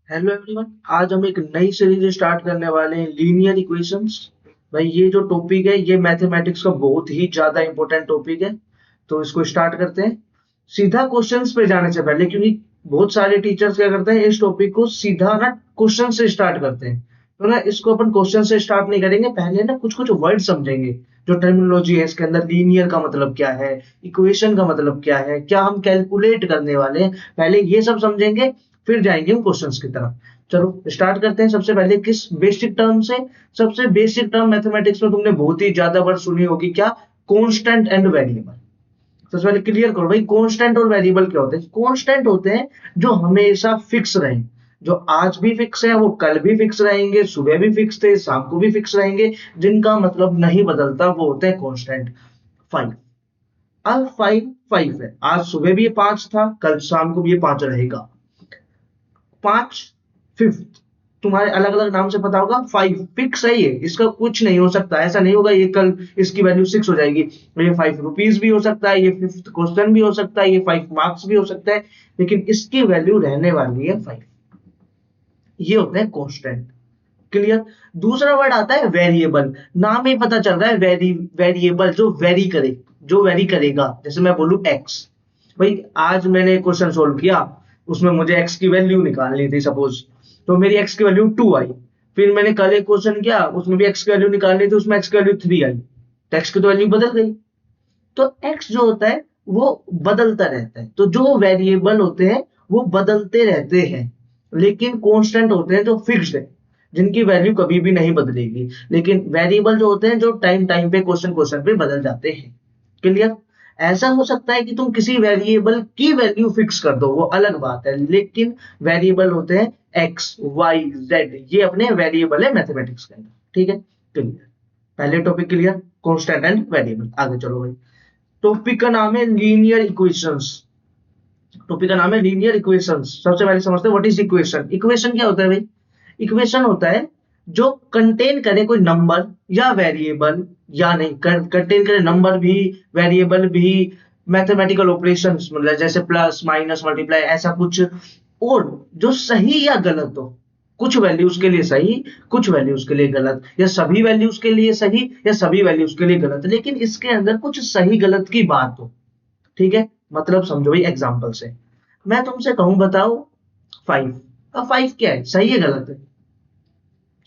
Hello everyone. आज हम एक नई सीरीज स्टार्ट करने वाले हैं, लीनियर इक्वेशंस। भाई ये जो टॉपिक है ये मैथमेटिक्स का बहुत ही ज्यादा इंपॉर्टेंट टॉपिक है। तो इसको स्टार्ट करते हैं सीधा क्वेश्चंस पे जाने से पहले, क्योंकि बहुत सारे टीचर्स क्या करते हैं, इस टॉपिक को सीधा ना क्वेश्चन से स्टार्ट करते हैं। तो ना इसको अपन क्वेश्चन से स्टार्ट नहीं करेंगे, पहले ना कुछ कुछ वर्ड समझेंगे। जो टर्मिनोलॉजी है इसके अंदर, लीनियर का मतलब क्या है, इक्वेशन का मतलब क्या है, क्या हम कैलकुलेट करने वाले हैं, पहले ये सब समझेंगे, फिर जाएंगे हम क्वेश्चंस की तरफ। चलो स्टार्ट करते हैं। सबसे पहले किस बेसिक टर्म से? सबसे बेसिक टर्म मैथमेटिक्स में तुमने बहुत ही ज्यादा बार सुनी होगी, क्या? Constant and variable. सबसे पहले क्लियर करो भाई, कांस्टेंट और वेरिएबल क्या होते हैं। कांस्टेंट होते हैं जो हमेशा फिक्स रहें, जो आज भी फिक्स है वो कल भी फिक्स रहेंगे, सुबह भी फिक्स थे शाम को भी फिक्स रहेंगे, जिनका मतलब नहीं बदलता, वो होते हैं कांस्टेंट। फाइव। अब फाइव फाइव है, आज सुबह भी ये पांच था, कल शाम को भी ये पांच रहेगा। पांच फिफ्थ, तुम्हारे अलग अलग नाम से पता होगा। फाइव फिक्स है, ये इसका कुछ नहीं हो सकता। ऐसा नहीं होगा ये कल इसकी वैल्यू सिक्स हो जाएगी। ये ₹5 भी हो सकता है, ये फिफ्थ क्वेश्चन भी हो सकता है, ये 5 मार्क्स भी हो सकता है, लेकिन इसकी वैल्यू रहने वाली है फाइव। ये होते हैं कॉन्स्टेंट। क्लियर? दूसरा वर्ड आता है वेरिएबल। नाम ही पता चल रहा है, वेरिएबल जो वेरी करे, जो वेरी करेगा। जैसे मैं बोलूं एक्स, भाई आज मैंने क्वेश्चन सोल्व किया, उसमें मुझे एक्स की वैल्यू निकालनी थी सपोज, तो मेरी एक्स की वैल्यू 2 आई। फिर मैंने कल एक क्वेश्चन किया, उसमें भी एक्स की वैल्यू निकालनी थी, उसमें एक्स की वैल्यू 3 आई, तो एक्स की तो वैल्यू बदल गई। तो एक्स जो होता है वो बदलता रहता है। तो जो वेरिएबल होते हैं वो बदलते रहते हैं, लेकिन कांस्टेंट होते हैं जो फिक्स्ड है, जिनकी वैल्यू कभी भी नहीं बदलेगी। लेकिन वेरिएबल जो होते हैं जो टाइम टाइम पे क्वेश्चन क्वेश्चन पे बदल जाते हैं। क्लियर? ऐसा हो सकता है कि तुम किसी वेरिएबल की वैल्यू फिक्स कर दो, वो अलग बात है, लेकिन वेरिएबल होते हैं एक्स वाई जेड, ये अपने वेरिएबल है मैथमेटिक्स के अंदर। ठीक है, क्लियर? पहले topic clear, constant and variable. आगे चलो भाई। टॉपिक का नाम है लीनियर इक्वेशंस। टॉपिक का नाम है लीनियर इक्वेशंस। सबसे पहले समझते हैं व्हाट इज इक्वेशन। इक्वेशन क्या होता है भाई? इक्वेशन होता है जो कंटेन करे कोई नंबर या वेरिएबल, या नहीं कंटेन करे नंबर भी, वेरिएबल भी, मैथमेटिकल ऑपरेशंस मतलब जैसे प्लस माइनस मल्टीप्लाई ऐसा कुछ, और जो सही या गलत हो। कुछ वैल्यूज के लिए सही, कुछ वैल्यूज के लिए गलत, या सभी वैल्यूज के लिए सही या सभी वैल्यूज के लिए गलत, लेकिन इसके अंदर कुछ सही गलत की बात हो। ठीक है, मतलब समझो भाई एग्जांपल से, मैं तुमसे कहूं बताओ फाइव। अब फाइव क्या है, सही है गलत है?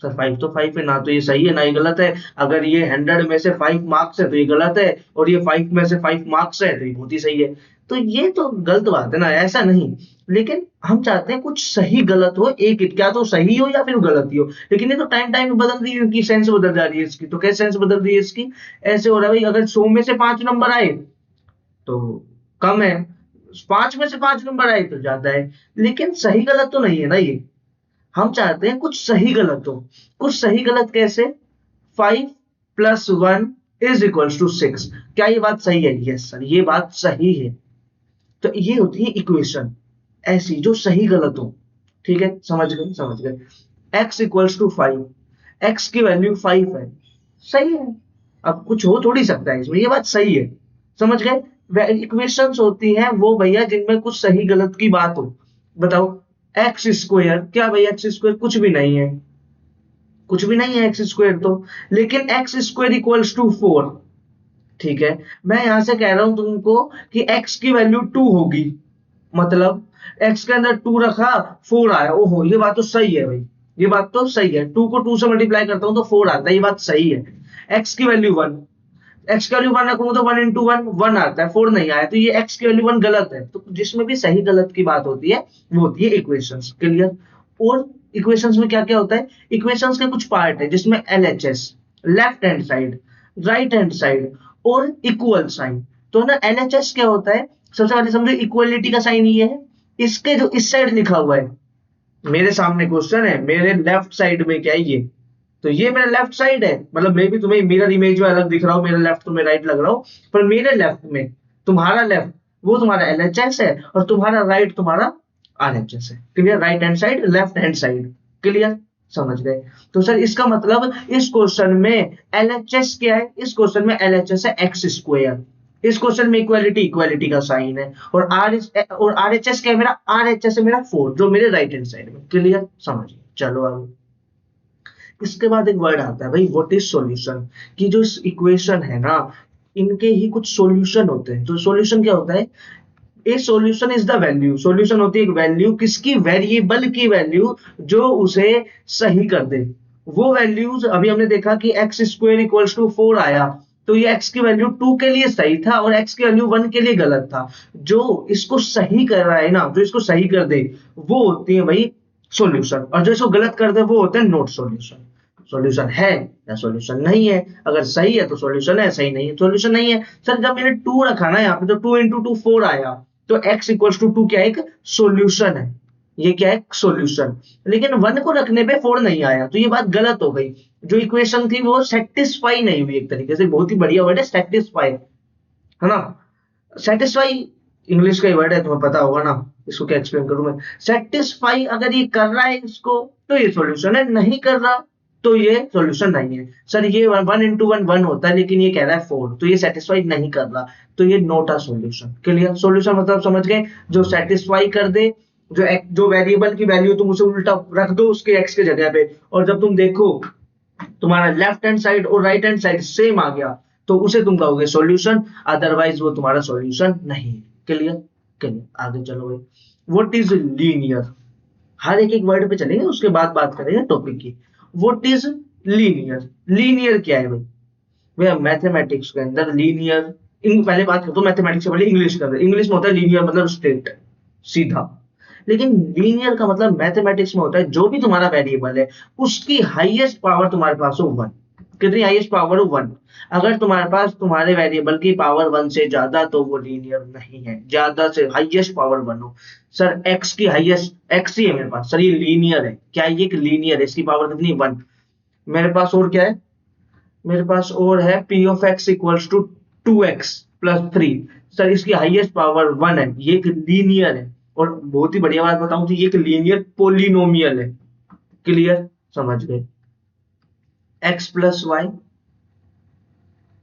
सर फाइव तो फाइव है ना, तो ये सही है ना ये गलत है। अगर ये 100 में से 5 मार्क्स है तो ये गलत है, और ये 5 में से 5 मार्क्स है तो ये बहुत ही सही है। तो ये तो गलत बात है ना, ऐसा नहीं। लेकिन हम चाहते हैं कुछ सही गलत हो, एक क्या तो सही हो या फिर गलत ही हो। लेकिन ये तो टाइम टाइम में बदल रही है, इनकी सेंस बदल जा रही है इसकी। तो कैसे सेंस बदल रही है इसकी? ऐसे हो रहा है भाई, अगर 100 में से 5 नंबर आए तो कम है, 5 में से 5 नंबर आए तो ज्यादा है। लेकिन सही गलत तो नहीं है ना ये। हम चाहते हैं कुछ सही गलत हो। कुछ सही गलत कैसे? 5+1 = 6। क्या ये बात सही है? यस सर, ये बात सही है। तो ये होती है इक्वेशन, ऐसी जो सही गलत हो। ठीक है, समझ गए समझ गए। x = 5, एक्स की वैल्यू 5 है, सही है। अब कुछ हो थोड़ी सकता है इसमें, ये बात सही है। समझ गए? इक्वेशंस होती हैं वो भैया जिनमें कुछ सही गलत की बात हो। बताओ, एक्स स्क्वायर, क्या भाई एक्स स्क्वायर कुछ भी नहीं है, कुछ भी नहीं है एक्स स्क्वायर तो। लेकिन x2 = 4। ठीक है, मैं यहां से कह रहा हूं तुमको कि x की वैल्यू 2 होगी, मतलब x के अंदर 2 रखा, 4 आया। ओहो, ये बात तो सही है भाई, ये बात तो सही है। 2 को 2 से मल्टीप्लाई करता हूं तो 4 आता है, ये बात सही है। x की वैल्यू 1, एक्स की वैल्यू 1 रखूंगा तो 1 × 1 1 आता है, 4 नहीं आया, तो ये एक्स की वैल्यू 1 गलत है। तो जिसमें भी सही गलत की बात होती है वो होती है इक्वेशंस। क्लियर? और इक्वेशंस में क्या क्या होता है? इक्वेशंस के कुछ पार्ट है जिसमें LHS, left hand side, right hand side, और इक्वल साइन। तो ना एलएचएस क्या होता है? सबसे पहले समझो, इक्वलिटी का साइन ये है। इसके जो इस साइड लिखा हुआ है, मेरे सामने क्वेश्चन है, मेरे लेफ्ट साइड में क्या है ये, तो ये मेरा लेफ्ट साइड है, मतलब मे भी तुम्हें मिरर इमेज में अलग दिख रहा हो, मेरा लेफ्ट तुम्हें राइट लग रहा हो, पर मेरे लेफ्ट में तुम्हारा लेफ्ट वो तुम्हारा एलएचएस है, और तुम्हारा राइट तुम्हारा आरएचएस है। Clear? Right hand side, left hand side. Clear? समझ गए? तो सर इसका मतलब इस क्वेश्चन में एलएचएस क्या है? इस क्वेश्चन में एलएचएस है एक्स स्क्वायर। इस क्वेश्चन में इक्वालिटी इक्वालिटी का साइन है, और आर एच एस क्या है मेरा, आर एच एस है मेरा 4 जो मेरे राइट हैंड साइड में। क्लियर, समझिए। चलो आगे, इसके बाद एक वर्ड आता है भाई व्हाट इज सॉल्यूशन, कि जो इस इक्वेशन है ना इनके ही कुछ सॉल्यूशन होते हैं। तो सॉल्यूशन क्या होता है, ए solution is the value, solution होती है एक वैल्यू, किसकी, वेरिएबल की वैल्यू जो उसे सही कर दे। वो वैल्यूज अभी हमने देखा कि एक्स स्क्वायर इक्वल्स टू 4 आया, तो ये एक्स की वैल्यू 2 के लिए सही था और एक्स की वैल्यू 1 के लिए गलत था। जो इसको सही कर रहा है ना, जो इसको सही कर दे वो होती है भाई सॉल्यूशन, और जो इसको गलत कर दे वो होता है नॉट सॉल्यूशन। सॉल्यूशन है या सॉल्यूशन नहीं है, अगर सही है तो सॉल्यूशन है, सही नहीं है सॉल्यूशन नहीं है। सर जब मैंने 2 रखा ना यहाँ पे, तो 2 इंटू 2 4 आया, तो x इक्वल्स टू 2 क्या है, एक सॉल्यूशन है। ये क्या है, सॉल्यूशन। लेकिन 1 को रखने पे 4 नहीं आया, तो ये बात गलत हो गई। जो इक्वेशन थी वो सेटिस्फाई नहीं हुई, एक तरीके से बहुत ही बढ़िया वर्ड है सेटिस्फाई, है ना। सेटिस्फाई इंग्लिश का ही वर्ड है, तुम्हें पता होगा ना, इसको क्या एक्सप्लेन करूं मैं। सेटिस्फाई अगर ये कर रहा है इसको तो ये सॉल्यूशन है, नहीं कर रहा तो ये सॉल्यूशन नहीं है। सर ये 1 इंटू 1 1 होता है, लेकिन ये कह रहा है 4, तो ये सेटिस्फाई नहीं कर रहा, तो ये not a solution. Clear, solution मतलब समझ गए, जो सेटिस्फाई कर दे, जो वेरिएबल की वैल्यू तुम उसे उल्टा रख दो उसके एक्स के जगह पे, और जब तुम देखो तुम्हारा लेफ्ट हैंड साइड और राइट हैंड साइड सेम आ गया, तो उसे तुम कहोगे सॉल्यूशन, अदरवाइज वो तुम्हारा सॉल्यूशन नहीं है। क्लियर, क्लियर, आगे चलो भाई। व्हाट इज लीनियर, हर एक एक वर्ड पे चलेंगे, उसके बाद बात करेंगे टॉपिक की। व्हाट इज लीनियर, लीनियर क्या है भाई। भैया मैथमेटिक्स के अंदर लीनियर, पहले बात करता हूँ मैथमेटिक्स से पहले इंग्लिश का, इंग्लिश में होता है लीनियर मतलब स्ट्रेट, सीधा। लेकिन लीनियर का मतलब मैथमेटिक्स में होता है जो भी तुम्हारा वेरिएबल है उसकी हाईएस्ट पावर तुम्हारे पास हो 1। कितनी हाईएस्ट पावर हो, 1। अगर तुम्हारे पास तुम्हारे वेरिएबल की पावर 1 से ज्यादा तो वो लीनियर नहीं है, ज्यादा से हाईएस्ट पावर 1 हो। सर एक्स की हाईएस्ट एक्स ही है मेरे पास, सर ये लीनियर है क्या, ये एक लीनियर है, इसकी पावर कितनी, 1। मेरे पास और क्या है, मेरे पास और है P of X equals to 2x plus 3। Sir इसकी हाईएस्ट पावर 1 है, ये एक लीनियर है। और बहुत ही बढ़िया बात बताऊं तो ये एक लीनियर पोलिनोमियल है। क्लियर, समझ गए। x plus Y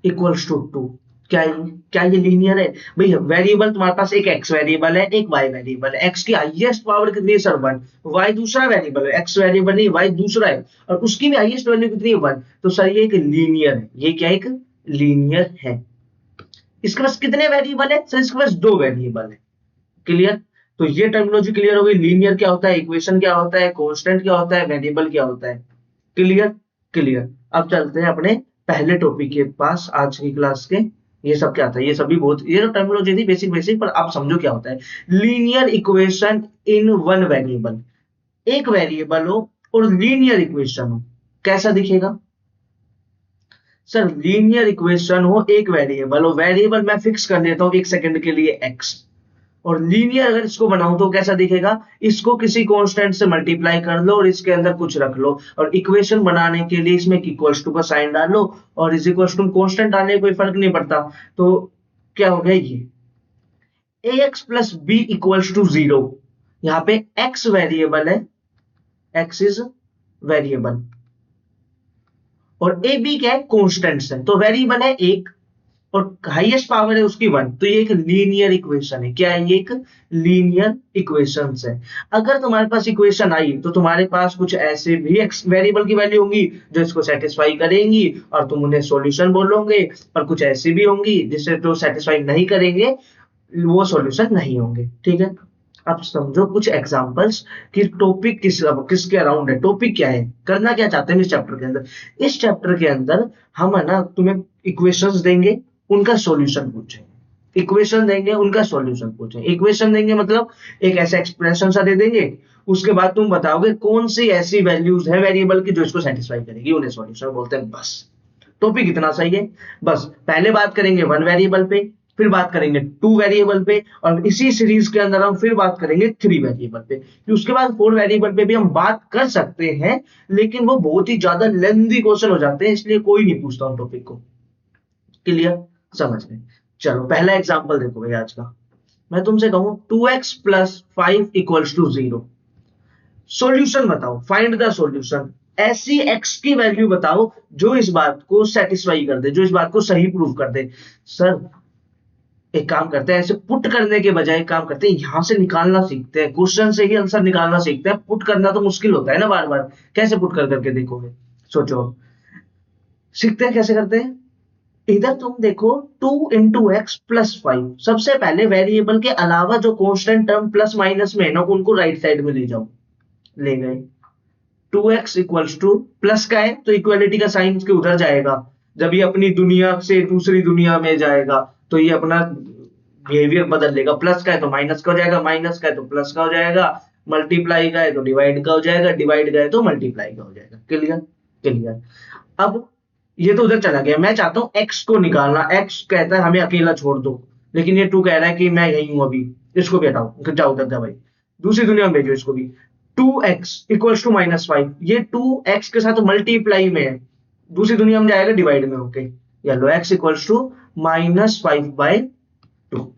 equals to 2, क्या ये लीनियर है भाई। वेरिएबल तुम्हारे पास एक x वेरिएबल है, एक y वेरिएबल है। x की हाईएस्ट पावर कितनी है सर, 1। y दूसरा वेरिएबल है, x वेरिएबल नहीं, y दूसरा है, और उसकी भी हाईएस्ट वैल्यू कितनी है, 1। तो सर ये एक लीनियर है, ये क्या एक लीनियर है। इसके पास कितने वेरिएबल है सर, इसके पास 2 वेरिएबल है। क्लियर, तो ये टर्मिनोलॉजी क्लियर हो गई, लीनियर क्या होता है, इक्वेशन क्या होता है, कांस्टेंट क्या होता है, वेरिएबल क्या होता है। Clear, clear. अब चलते हैं अपने पहले टॉपिक के पास आज की क्लास के। ये सब क्या था, ये सभी बहुत, ये जो टर्मिनोलॉजी थी बेसिक बेसिक, पर आप समझो क्या होता है। लीनियर इक्वेशन इन 1 वेरिएबल, एक वेरिएबल हो और लीनियर इक्वेशन हो, कैसा दिखेगा सर। लीनियर इक्वेशन हो, एक वेरिएबल हो, वेरिएबल मैं फिक्स कर देता हूं 1 सेकंड के लिए x, और लीनियर अगर इसको बनाऊं तो कैसा दिखेगा, इसको किसी कांस्टेंट से मल्टीप्लाई कर लो और इसके अंदर कुछ रख लो, और इक्वेशन बनाने के लिए इसमें इक्वल्स टू का साइन डाल लो, और इज इक्वल्स टू कांस्टेंट डालने कोई फर्क नहीं पड़ता। तो क्या हो गया, ये ax plus B equals to 0। यहाँ पे x वेरिएबल है, x इज वेरिएबल, और ए बी क्या है, कॉन्स्टेंट्स है, तो वेरिएबल है एक और हाईएस्ट पावर है उसकी 1। तो ये एक लीनियर इक्वेशन है, क्या है, ये एक लीनियर इक्वेशन है। अगर तुम्हारे पास इक्वेशन आई तो तुम्हारे पास कुछ ऐसे भी वेरिएबल की वैल्यू होंगी जो इसको सेटिस्फाई करेंगी और तुम उन्हें सॉल्यूशन बोलोगे, और कुछ ऐसी भी होंगी जिसे तो सेटिस्फाई नहीं करेंगे, वो सॉल्यूशन नहीं होंगे। ठीक है, अब समझो कुछ एग्जांपल्स कि टॉपिक किसके अराउंड है, टॉपिक क्या है, करना क्या चाहते हैं इस चैप्टर के अंदर। इस चैप्टर के अंदर हम है ना तुम्हें इक्वेशंस देंगे, उनका सॉल्यूशन पूछेंगे, इक्वेशन देंगे उनका सॉल्यूशन पूछेंगे। इक्वेशन देंगे मतलब एक ऐसा एक्सप्रेशन सा दे देंगे, उसके बाद तुम बताओगे कौन सी ऐसी वैल्यूज है वेरिएबल की जो इसको सेटिस्फाई करेगी, उन्हें सॉल्यूशन बोलते हैं। बस टॉपिक इतना सही है। बस पहले बात करेंगे 1 वेरिएबल पे, फिर बात करेंगे 2 वेरिएबल पे, और इसी सीरीज के अंदर हम फिर बात करेंगे 3 वेरिएबल पे। उसके बाद 4 वेरिएबल पे भी हम बात कर सकते हैं, लेकिन वो बहुत ही ज्यादा लेंथी क्वेश्चन हो जाते हैं, इसलिए कोई नहीं पूछता उन टॉपिक को। क्लियर, समझ गए। चलो पहला एग्जांपल देखो भाई आज का। मैं तुमसे कहूं 2x plus 5 equals to 0, solution बताओ, फाइंड द सॉल्यूशन। ऐसी x की वैल्यू बताओ जो इस बात को सेटिस्फाई कर दे, जो इस बात को सही प्रूव कर दे। सर एक काम करते हैं, ऐसे पुट करने के बजाय एक काम करते हैं, यहां से निकालना सीखते हैं, क्वेश्चन से ही आंसर निकालना सीखते हैं। पुट करना तो मुश्किल होता है ना बार बार, कैसे पुट कर करके देखोगे, सोचो। सीखते हैं कैसे करते हैं। इधर तुम देखो 2 × x + 5, सबसे पहले वेरिएबल के अलावा जो कांस्टेंट टर्म प्लस माइनस में है ना, उनको राइट साइड में ले जाओ। ले गए। 2x इक्वल्स टू, प्लस का है तो इक्वलिटी का साइन के उधर जाएगा। जब ये अपनी दुनिया से दूसरी दुनिया में जाएगा तो ये अपना बिहेवियर बदल लेगा। प्लस का है तो माइनस का हो जाएगा, माइनस का है तो प्लस का हो जाएगा, मल्टीप्लाई का है तो डिवाइड का हो जाएगा, डिवाइड का है तो मल्टीप्लाई का हो जाएगा। क्लियर? क्लियर। अब ये तो उधर चला गया, मैं चाहता हूं x को निकालना। x कहता है हमें अकेला छोड़ दो, लेकिन ये 2 कह रहा है कि मैं यही हूं अभी, इसको भी हटाओ, जाओ उधर जा भाई, दूसरी दुनिया में भेजो इसको भी। 2x इक्वल्स टू -5, ये 2x के साथ मल्टीप्लाई में है, दूसरी दुनिया में जाएगा डिवाइड में होके। या लो x equals to -5/2।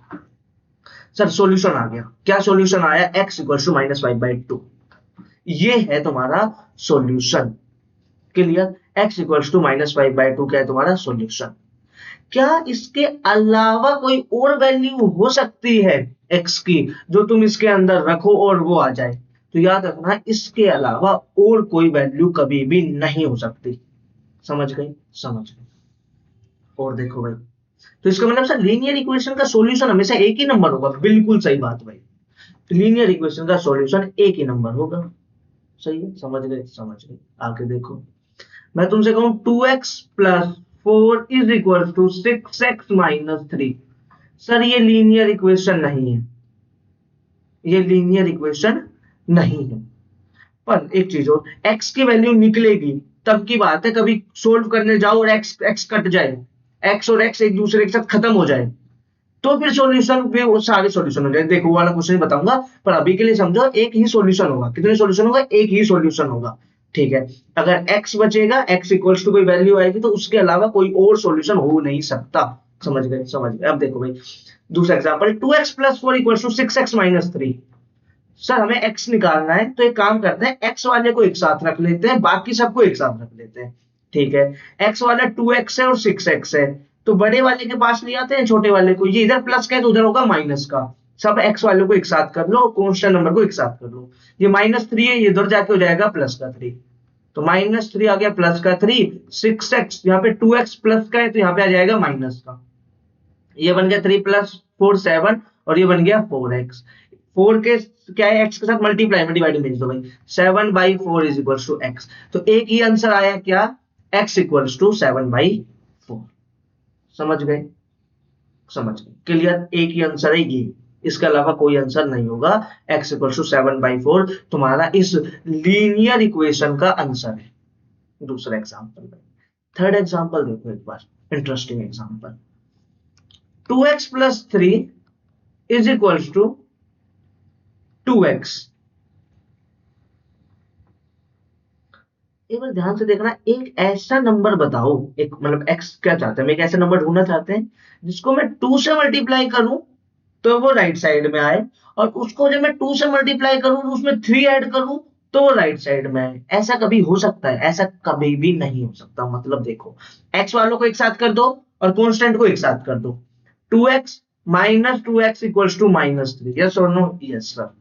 Sir solution आ गया, क्या सॉल्यूशन आया? x equals to -5/2। ये है तुम्हारा solution. Clear? x equals to -5/2 क्या है तुम्हारा सॉल्यूशन। क्या इसके अलावा कोई और वैल्यू हो सकती है x की, जो तुम इसके अंदर रखो और वो आ जाए? तो याद रखना, इसके अलावा और कोई वैल्यू कभी भी नहीं हो सकती। समझ गए? समझ गए। और देखो भाई, तो इसका मतलब सर लीनियर इक्वेशन का सॉल्यूशन हमेशा एक ही नंबर होगा। बिल्कुल सही बात भाई, लीनियर इक्वेशन का सॉल्यूशन एक ही नंबर होगा। सही है, समझ गए? समझ गए। आगे देखो, मैं तुमसे कहूं 2x + 4 is equal to 6x - 3। Sir ये लीनियर इक्वेशन नहीं है, ये लीनियर इक्वेशन नहीं है। पर एक चीज और, x की वैल्यू निकलेगी तब की बात है, कभी सोल्व करने जाओ और x कट जाए, x और x एक दूसरे के साथ खत्म हो जाए, तो फिर सॉल्यूशन भी वो सारे सॉल्यूशन हो जाए। देखो वो वाला क्वेश्चन बताऊंगा, पर अभी के लिए समझो एक ही सॉल्यूशन होगा। कितने सॉल्यूशन होगा? एक ही सॉल्यूशन होगा। ठीक है, अगर x बचेगा, x इक्वल्स टू कोई वैल्यू आएगी, तो उसके अलावा कोई और सॉल्यूशन हो नहीं सकता। समझ गए? समझ गए। अब देखो भाई, दूसरा example, 2x + 4 equals to 6x - 3। Sir हमें x निकालना है, तो एक काम करते हैं, x वाले को एक साथ रख लेते हैं, बाकी सबको एक साथ रख लेते हैं। ठीक है, x वाला 2x है और 6x है, तो बड़े वाले के पास ले आते हैं छोटे वाले को। ये इधर प्लस का है तो उधर होगा माइनस का। सब x वाले को एक साथ कर लो, कांस्टेंट नंबर को एक साथ कर लो। ये -3 है, ये इधर जाके हो जाएगा +3। तो -3 आ गया, +3। 6x, यहाँ पे 2x प्लस का है तो यहाँ पे आ जाएगा माइनस का। ये बन गया 3 + 4 7, और ये बन गया 4x। 4 के क्या है, x के साथ मल्टीप्लाई में डिवाइड भेज दो भाई। 7/4 इज इक्वल टू x। तो एक ही आंसर आया क्या? x equals to 7/4। समझ गए? समझ गए। क्लियर? एक ही आंसर है ये, इसके अलावा कोई आंसर नहीं होगा। x इक्वल्स टू 7/4 तुम्हारा इस लीनियर इक्वेशन का आंसर है। दूसरा एग्जांपल। थर्ड एग्जांपल देखो एक बार, interesting example. 2x + 3 is equals to 2x। एक बार ध्यान से देखना, एक ऐसा नंबर बताओ, एक मतलब x क्या चाहते हैं, हम एक ऐसा नंबर ढूंढना चाहते हैं जिसको मैं 2 से मल्टीप्लाई करूं तो वो राइट साइड में आए, और उसको जब मैं 2 से मल्टीप्लाई करूं तो उसमें 3 ऐड करूं तो वो राइट साइड में आए। ऐसा कभी हो सकता है? ऐसा कभी भी नहीं हो सकता। मतलब देखो, x वालों को एक साथ कर दो और कांस्टेंट को एक साथ कर दो। 2x - 2x equals to -3। Yes और नो? Yes sir.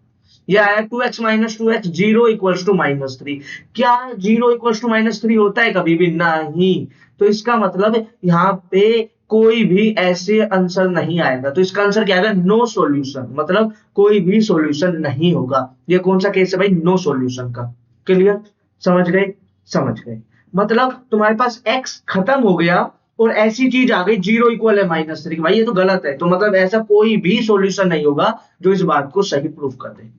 यह आया 2x - 2x 0 इक्वल्स टू -3। क्या 0 इक्वल्स टू -3 होता है? कभी भी नहीं। तो इसका मतलब यहाँ पे कोई भी ऐसे आंसर नहीं आएगा, तो इसका आंसर क्या आएगा? No solution. मतलब कोई भी सॉल्यूशन नहीं होगा। ये कौन सा केस है भाई? नो सॉल्यूशन का। क्लियर? समझ गए? समझ गए। मतलब तुम्हारे पास x खत्म हो गया और ऐसी चीज आ गई 0 इक्वल है -3, भाई ये तो गलत है। तो मतलब ऐसा कोई भी सॉल्यूशन नहीं होगा जो इस बात को सही प्रूफ कर दे।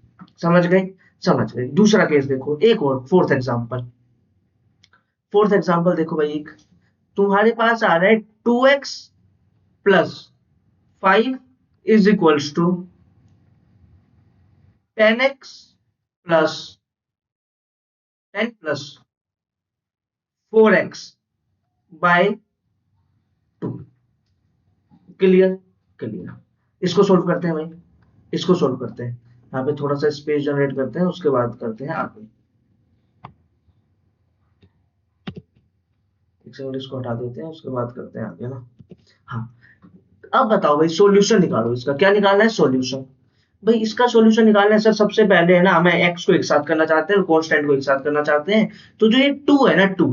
समझ गए? समझ गए। दूसरा केस देखो, एक और फोर्थ एग्जांपल। फोर्थ एग्जांपल देखो भाई, एक तुम्हारे पास आ रहा है 2x + 5 is equals to 10 + 4x/2। Clear? Clear. इसको सोल्व करते हैं भाई, इसको सोल्व करते हैं। यहाँ पे थोड़ा सा स्पेस जनरेट करते हैं, उसके बाद करते हैं आगे। एक सेकंड, इसको हटा देते हैं, उसके बाद करते हैं आगे ना। हाँ, अब बताओ भाई सॉल्यूशन निकालो इसका, क्या निकालना है सॉल्यूशन। भाई इसका सॉल्यूशन निकालना है सर, सबसे पहले है ना हमें एक्स को एक साथ करना चाहते हैं और कांस्टेंट को एक साथ करना चाहते हैं। तो जो ये 2 है ना 2,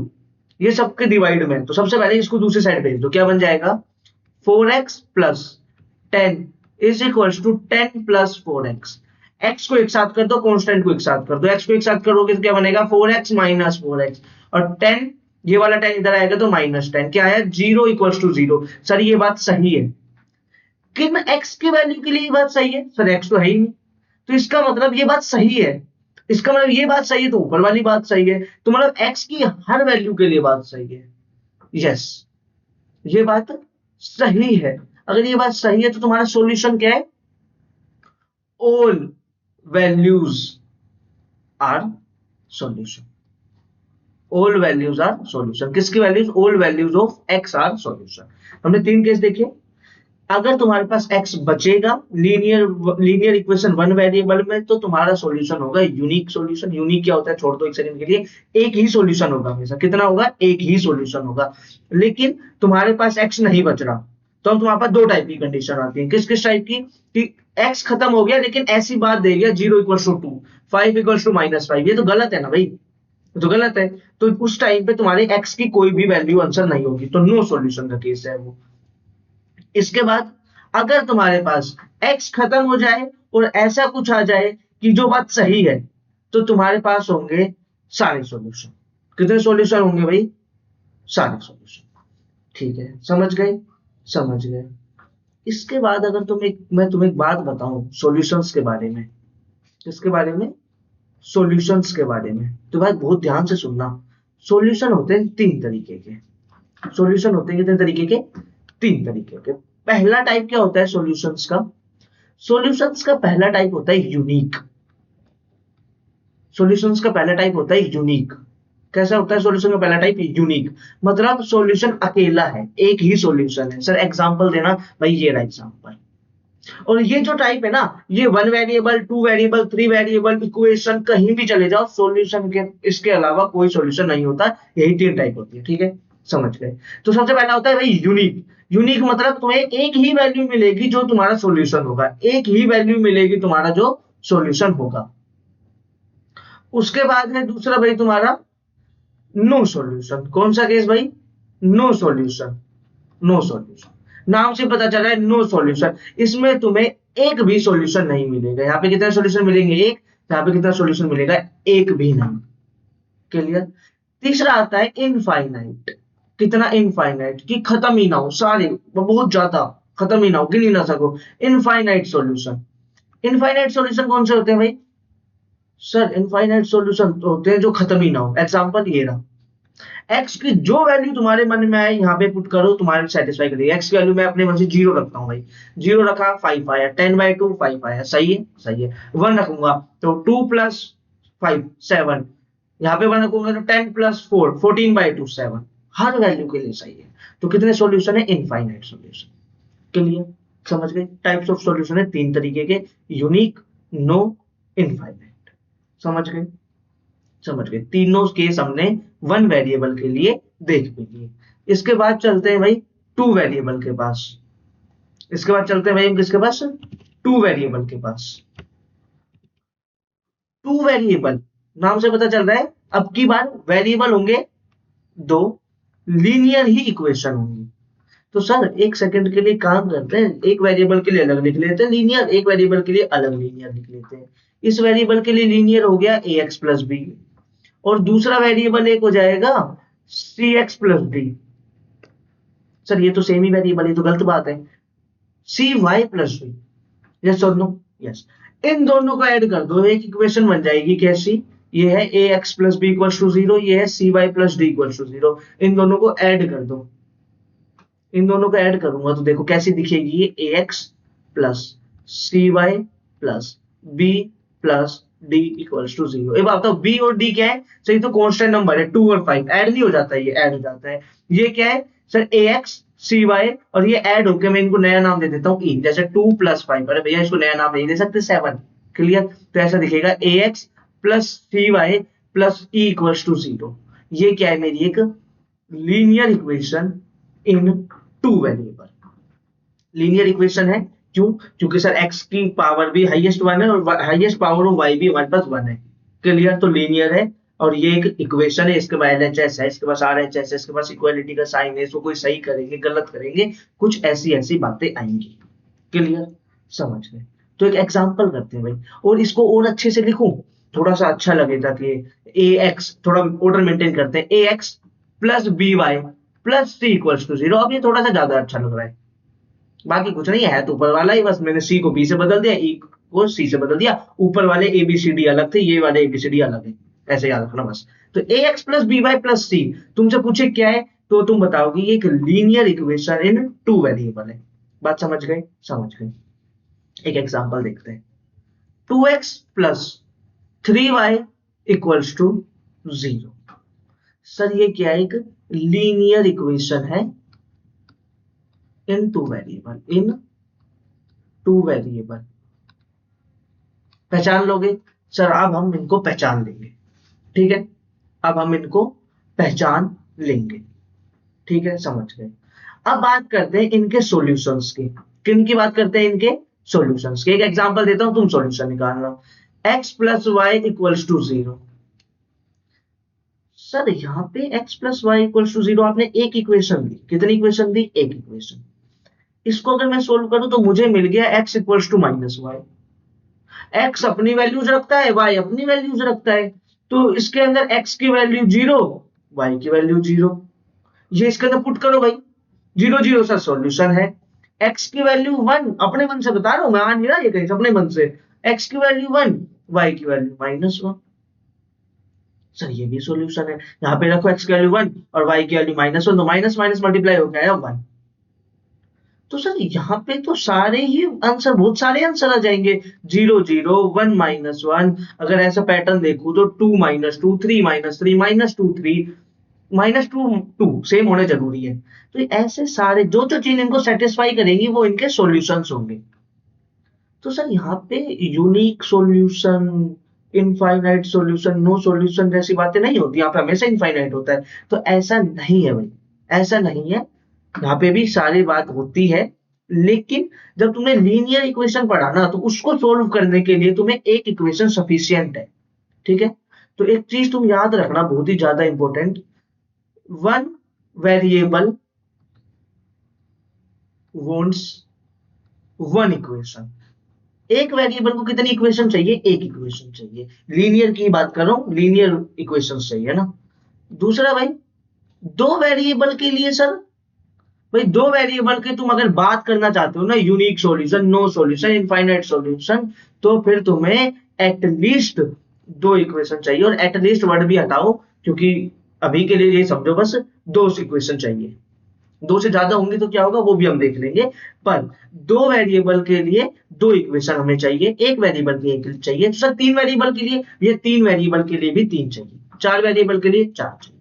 ये सबके डिवाइड में है, तो सबसे पहले इसको दूसरी साइड भेज दो, क्या बन जाएगा 4x plus 10 is equals to 10 plus 4x। X को एक साथ कर दो, कांस्टेंट को एक साथ कर दो, एक्स को एक साथ करोगे तो क्या बनेगा 4x माइनस 4x, और 10 ये वाला 10 इधर आएगा तो माइनस 10, क्या है 0 इक्वल्स टू 0। सर ये बात सही है, किन एक्स की वैल्यू के लिए ये बात सही है, सर एक्स तो है ही नहीं, तो इसका मतलब ये बात सही है, इसका मतलब ये बात सही है तो ऊपर वाली बात सही है, तो मतलब एक्स की हर वैल्यू के लिए बात सही है। यस, ये बात सही है। अगर ये बात सही है तो तुम्हारा सॉल्यूशन क्या है, all values are solution. All values are solution, किसकी values, all values of X are solution. हमने 3 केस देखे। अगर तुम्हारे पास x बचेगा लीनियर इक्वेशन 1 वेरिएबल में, तो तुम्हारा सॉल्यूशन होगा यूनिक सॉल्यूशन। यूनिक क्या होता है, छोड़ दो एक सेकंड के लिए, एक ही सॉल्यूशन होगा हमेशा। कितना होगा, एक ही सॉल्यूशन होगा। लेकिन तुम्हारे पास x नहीं बच रहा, तो अब तुम्हारे पास 2 टाइप की कंडीशन आती है। किस किस टाइप की, कि x खत्म हो गया लेकिन ऐसी बात दे गया 0 इक्वल टू 2, 5 इक्वल टू -5, ये तो गलत है ना भाई, तो गलत है। तो उस टाइम पे तुम्हारे x की कोई भी वैल्यू आंसर नहीं होगी, तो नो सॉल्यूशन का केस है वो। इसके बाद अगर तुम्हारे पास x खत्म हो जाए और ऐसा कुछ आ जाए कि जो बात सही है, तो तुम्हारे पास होंगे सारे सॉल्यूशन। कितने सॉल्यूशन होंगे भाई, सारे सॉल्यूशन। ठीक है, समझ गए, समझ गए। इसके बाद अगर मैं तुम्हें एक बात बताऊं सॉल्यूशंस के बारे में, किसके बारे में, सॉल्यूशंस के बारे में, तो भाई बहुत ध्यान से सुनना। सॉल्यूशन होते हैं 3 तरीके के, सॉल्यूशन होते हैं कितने तरीके के, 3 तरीके के। पहला टाइप क्या होता है सॉल्यूशंस का, सॉल्यूशंस का पहला टाइप होता है यूनिक। सॉल्यूशंस का पहला टाइप होता है यूनिक। कैसा होता है सॉल्यूशन का पहला टाइप, यूनिक, मतलब सॉल्यूशन अकेला है, एक ही सॉल्यूशन है। सर एग्जांपल देना भाई, ये रहा एग्जांपल। और ये जो टाइप है ना, ये 1 वेरिएबल 2 वेरिएबल 3 वेरिएबल इक्वेशन कहीं भी चले जाओ, सॉल्यूशन के इसके अलावा कोई सॉल्यूशन नहीं होता। यही 3 टाइप होती है, ठीक है, समझ गए। तो सबसे पहला होता है भाई यूनिक। यूनिक मतलब तुम्हें एक ही वैल्यू मिलेगी जो तुम्हारा सॉल्यूशन होगा, एक ही वैल्यू मिलेगी तुम्हारा जो सॉल्यूशन होगा। उसके बाद है दूसरा भाई तुम्हारा नो सॉल्यूशन। कौन सा केस भाई, नो सॉल्यूशन। नो सॉल्यूशन नाम से पता चल रहा है नो सॉल्यूशन, इसमें तुम्हें एक भी सॉल्यूशन नहीं मिलेगा। यहाँ पे कितने सॉल्यूशन मिलेंगे, एक, यहाँ पे कितना सॉल्यूशन मिलेगा, एक भी नहीं। क्लियर। तीसरा आता है इनफाइनाइट। कितना इनफाइनाइट, कि खत्म ही ना हो सारे, बहुत ज्यादा खत्म ही ना हो, गिन ही ना सको, इनफाइनाइट सॉल्यूशन। इनफाइनाइट सॉल्यूशन कौन से होते हैं भाई, सर इनफाइनाइट सॉल्यूशन होते हैं जो खत्म ही ना हो। एग्जांपल ये रहा, एक्स की जो वैल्यू तुम्हारे मन में आए यहाँ पे पुट करो, तुम्हारे सेटिस्फाई करेगी। एक्स की वैल्यू मैं अपने मन से 0 रखता हूँ भाई, 0 रखा 5 आया, 10/2 5 आया, सही है, सही है। 1 रखूंगा तो 2 प्लस 5 7, यहाँ पे 1 रखूंगा तो 10 प्लस 4 14/2 7, हर वैल्यू के लिए सही है। तो कितने सॉल्यूशन है, इनफाइनाइट सॉल्यूशन। क्लियर, समझ गए। टाइप्स ऑफ सॉल्यूशन है 3 तरीके के, यूनिक, नो, इनफाइनाइट। समझ गए, समझ गए। तीनों केस हमने 1 वेरिएबल के लिए देख भी लिए। इसके बाद चलते हैं भाई 2 वेरिएबल के पास। इसके बाद चलते हैं भाई हम किसके पास, 2 वेरिएबल के पास। 2 वेरिएबल नाम से पता चल रहा है, अब की बार वेरिएबल होंगे 2, लीनियर ही इक्वेशन होंगी। तो सर एक सेकंड के लिए काम करते हैं, एक वेरिएबल के लिए अलग लिख लेते हैं लीनियर, एक वेरिएबल के लिए अलग लीनियर लिख लेते हैं। इस वेरिएबल के लिए लीनियर हो गया ax प्लस बी, और दूसरा वेरिएबल एक हो जाएगा cx प्लस डी। सर ये तो सेम ही वेरिएबल है, तो गलत बात है, cy प्लस डी। यस और नो, यस। इन दोनों को ऐड कर दो, एक इक्वेशन बन जाएगी कैसी, ये है ax plus B equal to 0, ये है cy plus D equal to 0। इन दोनों को ऐड कर दो, इन दोनों को ऐड करूंगा तो देखो कैसी दिखेगी, ये ax plus cy plus b plus d equals to 0। एक बात बताओ, b और d क्या है, सही तो कांस्टेंट नंबर है, 2 और 5 ऐड नहीं हो जाता है, ये ऐड हो जाता है। ये क्या है सर, ax cy, और ये ऐड होकर मैं इनको नया नाम दे देता हूँ e, जैसे 2 प्लस 5, अरे भैया इसको नया नाम नहीं दे सकते 7। क्लियर, तो ऐसा दिखेगा ax plus cy plus e equals to 0। ये क्या है, मेरी एक linear equation in 2 variable. Linear equation है। क्यों? क्योंकि सर x की पावर भी हाईएस्ट 1 है और हाईएस्ट पावर ऑफ y भी हमारे पास 1 है। क्लियर? तो लीनियर है और ये एक इक्वेशन है, इसके पास LHS है, इसके पास RHS है, इसके पास इक्वालिटी का साइन है, इसको कोई सही करेंगे गलत करेंगे कुछ ऐसी ऐसी बातें आएंगी। क्लियर? समझ गए? तो एक एग्जांपल करते हैं भाई, और इसको और अच्छे से लिखूं थोड़ा सा अच्छा लगे, ताकि ax थोड़ा ऑर्डर मेंटेन करते हैं, ax plus by plus c equals to 0। अब ये थोड़ा सा ज्यादा अच्छा लग रहा है, बाकी कुछ नहीं है, तो ऊपर वाला ही, बस मैंने c को b से बदल दिया, e को c से बदल दिया, ऊपर वाले ABCD अलग थे, ये वाले ABCD अलग है, ऐसे याद रखना बस। तो ax plus by plus c तुमसे पूछे क्या है, तो तुम बताओगे ये एक लीनियर इक्वेशन इन टू वेरिएबल है। बात समझ गए? समझ गए। एक एग्जांपल देखते हैं, 2x plus 3y equals to 0। Sir ये क्या है? एक लीनियर इक्वेशन है इन टू वेरिएबल, इन टू वेरिएबल। पहचान लोगे? सर अब हम इनको पहचान लेंगे, ठीक है, अब हम इनको पहचान लेंगे, ठीक है, समझ गए। अब बात करते हैं इनके सॉल्यूशंस की। किन की बात करते हैं? इनके सॉल्यूशंस की। एक एग्जांपल देता हूं, तुम सॉल्यूशन निकालना। x plus Y equals to 0। Sir यहाँ पे x plus Y equals to 0 आपने एक इक्वेशन दी। कितनी इक्वेशन दी? एक इक्वेशन। इसको अगर मैं सोल्व करूं तो मुझे मिल गया x equals to minus Y. x अपनी वैल्यूज रखता है, y अपनी वैल्यूज रखता है, तो इसके अंदर x की वैल्यू 0, y की वैल्यू 0। ये इसके अंदर पुट करो भाई, 0 0 सर सॉल्यूशन है। x की वैल्यू 1, अपने मन से बता रहा हूं मैं, आ नहीं रहा ये कहीं, अपने मन से। x की वैल्यू 1, y की वैल्यू -1। सर ये भी सॉल्यूशन है। यहाँ पे रखो x की वैल्यू 1 और y की वैल्यू -1, तो माइनस माइनस मल्टीप्लाई हो गया 1। तो सर यहाँ पे तो सारे ही आंसर, बहुत सारे आंसर आ जाएंगे, 0 0 1 -1। अगर ऐसा पैटर्न देखूं तो 2 -2 3 -3 -2 3 -2 2 सेम होने जरूरी है। तो ऐसे सारे जो जो चीज इनको सेटिस्फाई करेंगी वो इनके सॉल्यूशंस होंगे। तो सर यहाँ पे unique solution, infinite solution, no solution जैसी बातें नहीं होती, यहाँ पे हमेशा इनफाइनाइट होता है। तो ऐसा नहीं है भाई, ऐसा नहीं है, यहाँ पे भी सारी बात होती है। लेकिन जब तुमने लीनियर इक्वेशन पढ़ा ना, तो उसको सोल्व करने के लिए तुम्हें एक इक्वेशन सफिशियंट है, ठीक है। तो एक चीज तुम याद रखना, बहुत ही ज्यादा important, one variable wants one equation. एक वेरिएबल को कितनी इक्वेशन चाहिए? एक इक्वेशन चाहिए। लीनियर की बात कर रहा हूं, लीनियर इक्वेशन चाहिए ना। दूसरा भाई, दो वेरिएबल के लिए सर, भाई दो वेरिएबल के तुम अगर बात करना चाहते हो ना, unique solution, no solution, infinite solution, तो फिर तुम्हें एटलीस्ट दो इक्वेशन चाहिए। और एटलीस्ट वर्ड भी हटाओ, क्योंकि अभी के लिए ये समझो बस दो इक्वेशन चाहिए। दो से ज्यादा होंगे तो क्या होगा वो भी हम देख लेंगे, पर दो वेरिएबल के लिए दो इक्वेशन हमें चाहिए, एक वेरिएबल के लिए चाहिए। तो सर तीन वेरिएबल के लिए, ये तीन वेरिएबल के लिए भी तीन चाहिए, चार वेरिएबल के लिए चार चाहिए।